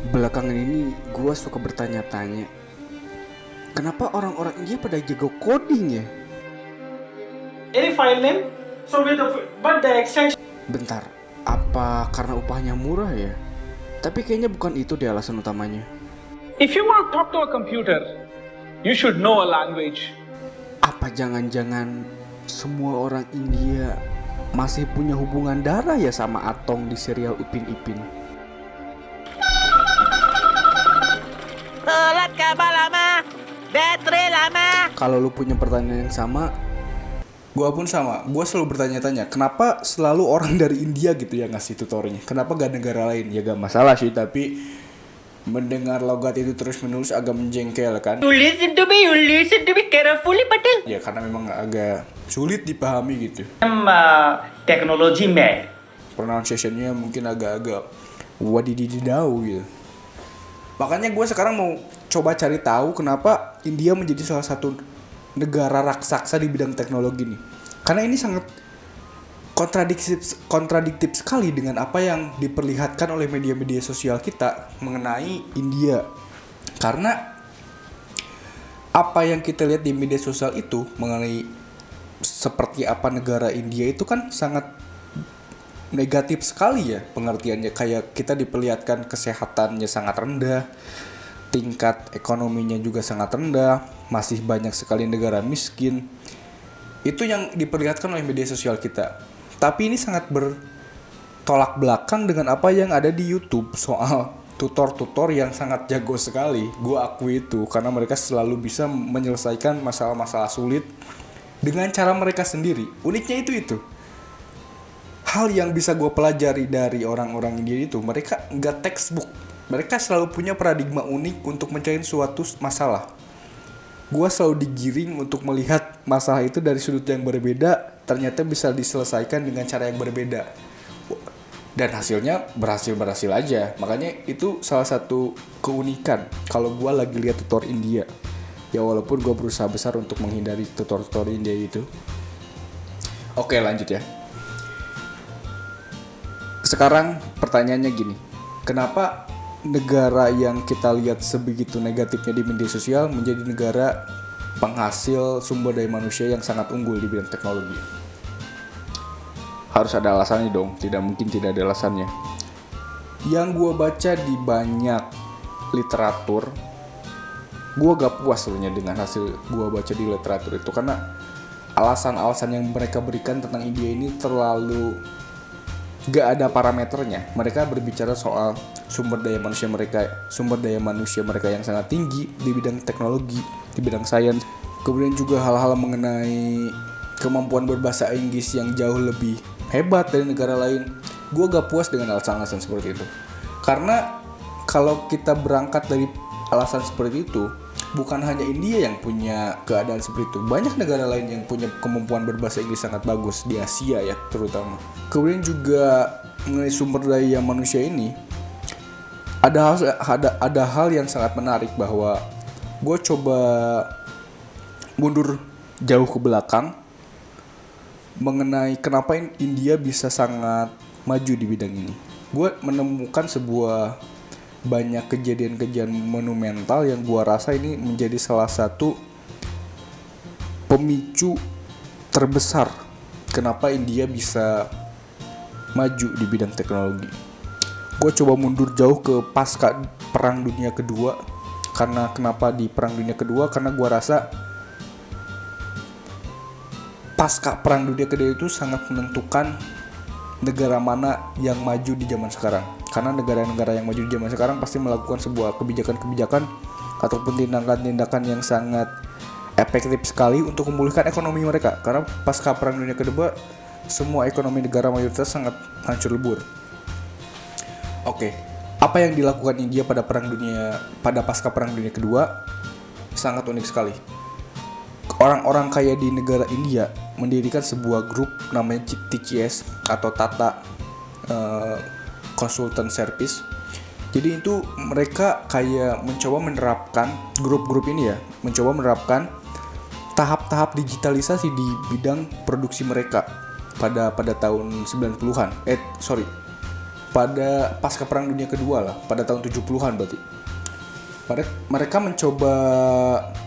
Belakangan ini gue suka bertanya-tanya, kenapa orang-orang India pada jago coding ya? Any file name, so but the extension. Bentar, apa karena upahnya murah ya? Tapi kayaknya bukan itu deh alasan utamanya. If you want to talk to a computer, you should know a language. Apa jangan-jangan semua orang India masih punya hubungan darah ya sama Atong di serial Upin Ipin? Telat kabar lama, baterai lama. Kalau lu punya pertanyaan yang sama, gua pun sama. Gua selalu bertanya-tanya, kenapa selalu orang dari India gitu yang ngasih tutornya? Kenapa gak negara lain? Ya gak masalah sih, tapi mendengar logat itu terus-menerus agak menjengkelkan. You listen to me carefully, Patel. Ya karena memang agak sulit dipahami gitu. I'm technology mad. Pronunciation-nya mungkin agak-agak wadidididau gitu. Makanya gue sekarang mau coba cari tahu kenapa India menjadi salah satu negara raksasa di bidang teknologi nih. Karena ini sangat kontradiktif sekali dengan apa yang diperlihatkan oleh media-media sosial kita mengenai India. Karena apa yang kita lihat di media sosial itu mengenai seperti apa negara India itu kan sangat negatif sekali ya pengertiannya. Kayak kita diperlihatkan kesehatannya sangat rendah, tingkat ekonominya juga sangat rendah, masih banyak sekali negara miskin. Itu yang diperlihatkan oleh media sosial kita. Tapi ini sangat bertolak belakang dengan apa yang ada di YouTube soal tutor-tutor yang sangat jago sekali. Gue akui itu karena mereka selalu bisa menyelesaikan masalah-masalah sulit dengan cara mereka sendiri. Uniknya itu. Hal yang bisa gue pelajari dari orang-orang India itu, mereka nggak textbook. Mereka selalu punya paradigma unik untuk mencari suatu masalah. Gue selalu digiring untuk melihat masalah itu dari sudut yang berbeda, ternyata bisa diselesaikan dengan cara yang berbeda. Dan hasilnya berhasil aja. Makanya itu salah satu keunikan kalau gue lagi lihat tutor India. Ya walaupun gue berusaha besar untuk menghindari tutor-tutor India itu. Oke, lanjut ya. Sekarang pertanyaannya gini, kenapa negara yang kita lihat sebegitu negatifnya di media sosial menjadi negara penghasil sumber daya manusia yang sangat unggul di bidang teknologi? Harus ada alasannya dong, tidak mungkin tidak ada alasannya. Yang gue baca di banyak literatur, gue gak puas sebenarnya dengan hasil gue baca di literatur itu, karena alasan-alasan yang mereka berikan tentang India ini terlalu gak ada parameternya. Mereka berbicara soal sumber daya manusia mereka yang sangat tinggi di bidang teknologi, di bidang sains. Kemudian juga hal-hal mengenai kemampuan berbahasa Inggris yang jauh lebih hebat dari negara lain. Gue gak puas dengan alasan-alasan seperti itu. Karena kalau kita berangkat dari alasan seperti itu, bukan hanya India yang punya keadaan seperti itu. Banyak negara lain yang punya kemampuan berbahasa Inggris sangat bagus di Asia ya terutama. Kemudian juga mengenai sumber daya manusia ini, ada hal yang sangat menarik bahwa gue coba mundur jauh ke belakang mengenai kenapa India bisa sangat maju di bidang ini. Gue menemukan banyak kejadian-kejadian monumental yang gua rasa ini menjadi salah satu pemicu terbesar kenapa India bisa maju di bidang teknologi. Gua coba mundur jauh ke pasca Perang Dunia Kedua. Kenapa di Perang Dunia Kedua? Karena gua rasa pasca Perang Dunia Kedua itu sangat menentukan negara mana yang maju di zaman sekarang. Karena negara-negara yang maju di zaman sekarang pasti melakukan sebuah kebijakan-kebijakan ataupun tindakan-tindakan yang sangat efektif sekali untuk memulihkan ekonomi mereka. Karena pasca Perang Dunia Kedua, semua ekonomi negara mayoritas sangat hancur lebur. Oke, apa yang dilakukan India pada pasca Perang Dunia Kedua sangat unik sekali. Orang-orang kaya di negara India mendirikan sebuah grup namanya TCS atau Tata Consultant Service. Jadi itu mereka kayak mencoba menerapkan grup-grup ini ya, mencoba menerapkan tahap-tahap digitalisasi di bidang produksi mereka pada tahun 90-an. pada pasca Perang Dunia Kedua lah, pada tahun 70-an berarti. Mereka mencoba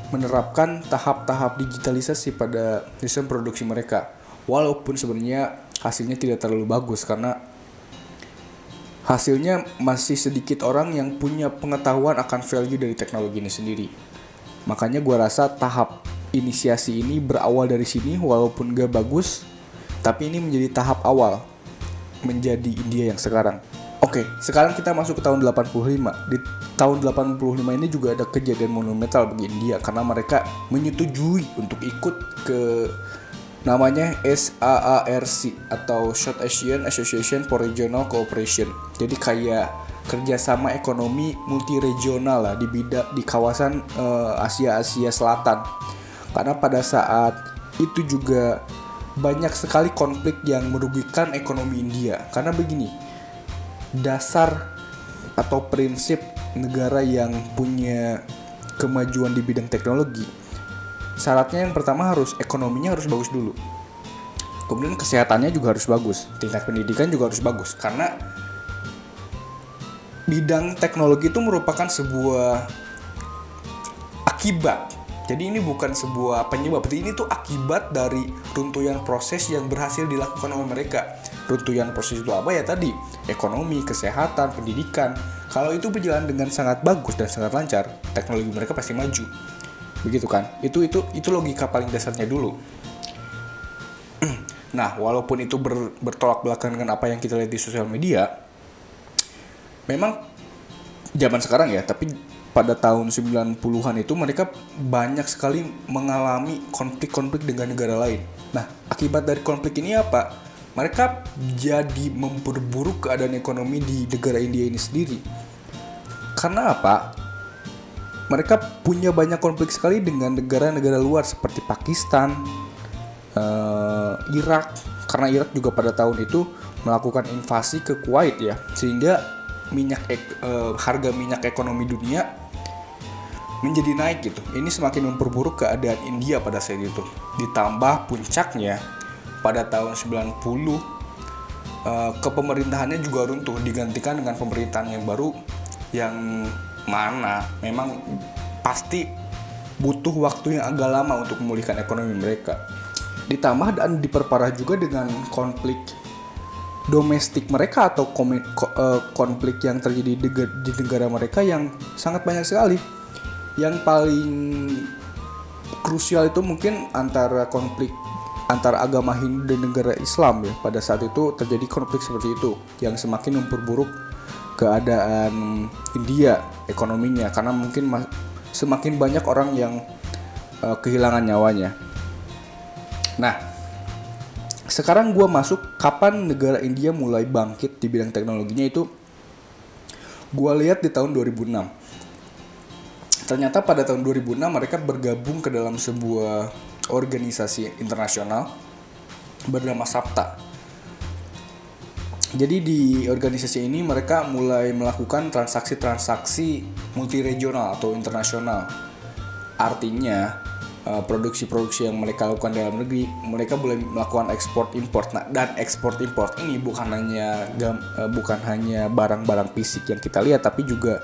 menerapkan tahap-tahap digitalisasi pada sistem produksi mereka. Walaupun sebenarnya hasilnya tidak terlalu bagus karena hasilnya masih sedikit orang yang punya pengetahuan akan value dari teknologi ini sendiri. Makanya gue rasa tahap inisiasi ini berawal dari sini walaupun gak bagus, tapi ini menjadi tahap awal menjadi India yang sekarang. Oke, sekarang kita masuk ke tahun 85. Di tahun 85 ini juga ada kejadian monumental bagi India karena mereka menyetujui untuk ikut ke namanya SAARC atau South Asian Association for Regional Cooperation. Jadi kayak kerjasama ekonomi multiregional lah di kawasan Asia Selatan. Karena pada saat itu juga banyak sekali konflik yang merugikan ekonomi India. Karena begini, dasar atau prinsip negara yang punya kemajuan di bidang teknologi, syaratnya yang pertama ekonominya harus bagus dulu. Kemudian kesehatannya juga harus bagus, tingkat pendidikan juga harus bagus. Karena bidang teknologi itu merupakan sebuah akibat. Jadi ini bukan sebuah penyebab, ini tuh akibat dari runtuhan proses yang berhasil dilakukan oleh mereka. Runtuhan proses itu apa ya tadi? Ekonomi, kesehatan, pendidikan. Kalau itu berjalan dengan sangat bagus dan sangat lancar, teknologi mereka pasti maju. Begitu kan? Itu logika paling dasarnya dulu. Nah, walaupun itu bertolak belakang dengan apa yang kita lihat di sosial media, memang zaman sekarang ya, tapi pada tahun 90-an itu mereka banyak sekali mengalami konflik-konflik dengan negara lain. Nah, akibat dari konflik ini apa? Mereka jadi memperburuk keadaan ekonomi di negara India ini sendiri. Karena apa? Mereka punya banyak konflik sekali dengan negara-negara luar seperti Pakistan, Irak. Karena Irak juga pada tahun itu melakukan invasi ke Kuwait ya, sehingga harga minyak ekonomi dunia menjadi naik gitu. Ini semakin memperburuk keadaan India pada saat itu. Ditambah puncaknya pada tahun 90 kepemerintahannya juga runtuh, digantikan dengan pemerintahan yang baru yang mana memang pasti butuh waktu yang agak lama untuk memulihkan ekonomi mereka. Ditambah dan diperparah juga dengan konflik domestik mereka atau konflik yang terjadi di negara mereka yang sangat banyak sekali. Yang paling krusial itu mungkin konflik antara agama Hindu dan negara Islam ya. Pada saat itu terjadi konflik seperti itu yang semakin memperburuk keadaan India ekonominya karena mungkin semakin banyak orang yang kehilangan nyawanya. Nah, sekarang gue masuk kapan negara India mulai bangkit di bidang teknologinya itu gue lihat di tahun 2006. Ternyata pada tahun 2006 mereka bergabung ke dalam sebuah organisasi internasional bernama SAPTA. Jadi di organisasi ini mereka mulai melakukan transaksi-transaksi multiregional atau internasional. Artinya produksi-produksi yang mereka lakukan dalam negeri, mereka boleh melakukan ekspor-import. Nah, dan ekspor-import ini bukan hanya barang-barang fisik yang kita lihat, tapi juga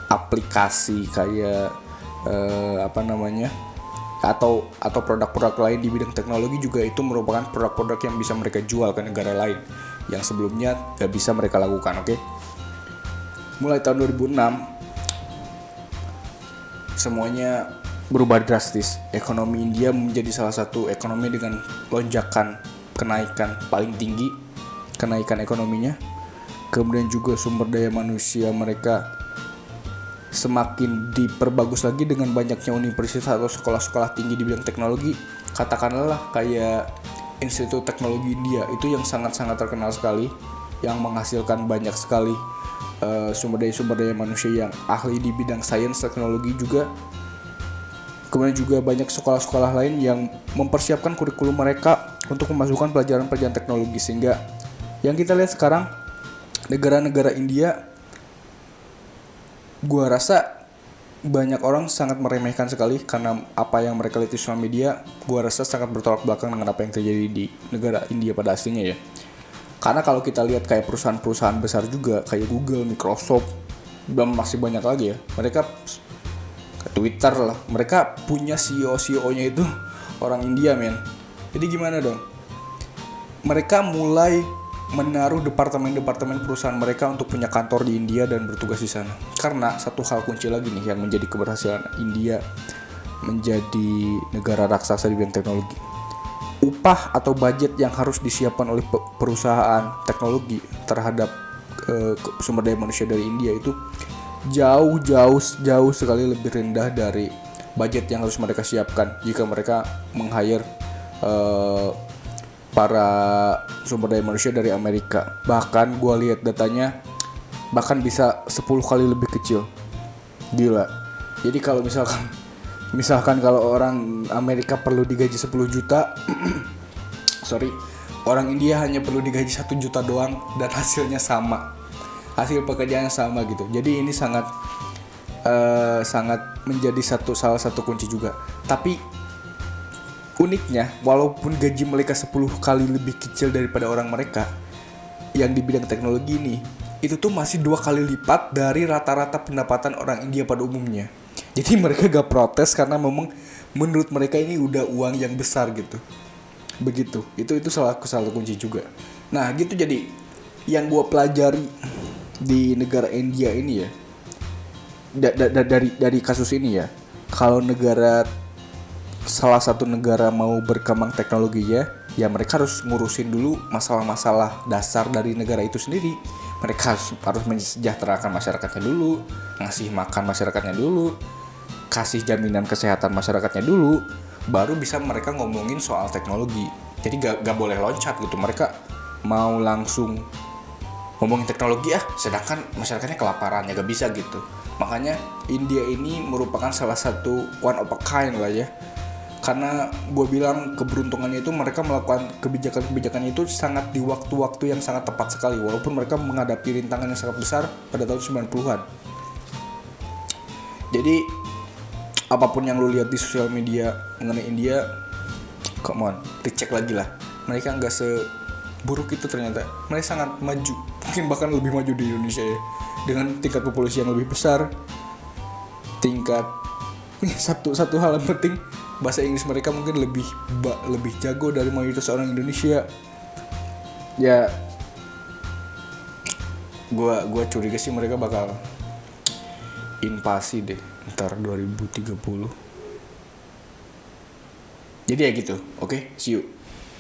aplikasi kayak atau produk-produk lain di bidang teknologi juga itu merupakan produk-produk yang bisa mereka jual ke negara lain yang sebelumnya gak bisa mereka lakukan. Oke? Mulai tahun 2006 semuanya berubah drastis. Ekonomi India menjadi salah satu ekonomi dengan lonjakan kenaikan paling tinggi, kenaikan ekonominya. Kemudian juga sumber daya manusia mereka semakin diperbagus lagi dengan banyaknya universitas atau sekolah-sekolah tinggi di bidang teknologi. Katakanlah kayak Institut Teknologi India itu yang sangat-sangat terkenal sekali, yang menghasilkan banyak sekali sumber daya manusia yang ahli di bidang sains teknologi juga. Kemudian juga banyak sekolah-sekolah lain yang mempersiapkan kurikulum mereka untuk memasukkan pelajaran-pelajaran teknologi, sehingga yang kita lihat sekarang negara-negara India, gua rasa banyak orang sangat meremehkan sekali karena apa yang mereka lihat di sosial media. Gua rasa sangat bertolak belakang dengan apa yang terjadi di negara India pada aslinya ya. Karena kalau kita lihat kayak perusahaan-perusahaan besar juga kayak Google, Microsoft, dan masih banyak lagi ya, mereka ke Twitter lah, mereka punya CEO-nya itu orang India, men. Jadi gimana dong? Mereka mulai menaruh departemen-departemen perusahaan mereka untuk punya kantor di India dan bertugas di sana. Karena satu hal kunci lagi nih yang menjadi keberhasilan India menjadi negara raksasa di bidang teknologi. Upah atau budget yang harus disiapkan oleh perusahaan teknologi terhadap sumber daya manusia dari India itu jauh sekali lebih rendah dari budget yang harus mereka siapkan jika mereka meng-hire para sumber daya manusia dari Amerika. Bahkan gue lihat datanya bahkan bisa 10 kali lebih kecil. Gila. Jadi kalau misalkan kalau orang Amerika perlu digaji 10 juta orang India hanya perlu digaji 1 juta doang dan hasilnya sama. Hasil pekerjaannya sama gitu. Jadi ini sangat menjadi salah satu kunci juga. Tapi uniknya, walaupun gaji mereka 10 kali lebih kecil daripada orang mereka yang di bidang teknologi ini, itu tuh masih 2 kali lipat dari rata-rata pendapatan orang India pada umumnya. Jadi mereka gak protes karena memang menurut mereka ini udah uang yang besar gitu. Begitu. Itu salah satu kunci juga. Nah gitu, jadi yang gue pelajari di negara India ini ya, dari kasus ini ya, kalau salah satu negara mau berkembang teknologinya, ya mereka harus ngurusin dulu masalah-masalah dasar dari negara itu sendiri. Mereka harus mensejahterakan masyarakatnya dulu, ngasih makan masyarakatnya dulu, kasih jaminan kesehatan masyarakatnya dulu, baru bisa mereka ngomongin soal teknologi. Jadi gak boleh loncat gitu. Mereka mau langsung ngomongin teknologi sedangkan masyarakatnya kelaparan, ya gak bisa gitu. Makanya India ini merupakan salah satu one of a kind lah ya. Karena gue bilang keberuntungannya itu mereka melakukan kebijakan-kebijakan itu sangat di waktu-waktu yang sangat tepat sekali, walaupun mereka menghadapi rintangan yang sangat besar pada tahun 90-an. Jadi apapun yang lu lihat di sosial media mengenai India, come on, dicek lagi lah. Mereka nggak seburuk itu ternyata. Mereka sangat maju, mungkin bahkan lebih maju di Indonesia ya, dengan tingkat populasi yang lebih besar, tingkat satu hal yang penting, bahasa Inggris mereka mungkin lebih jago dari mayoritas orang Indonesia. Ya, gua curiga sih mereka bakal invasi deh ntar 2030. Jadi ya gitu. Oke, see you.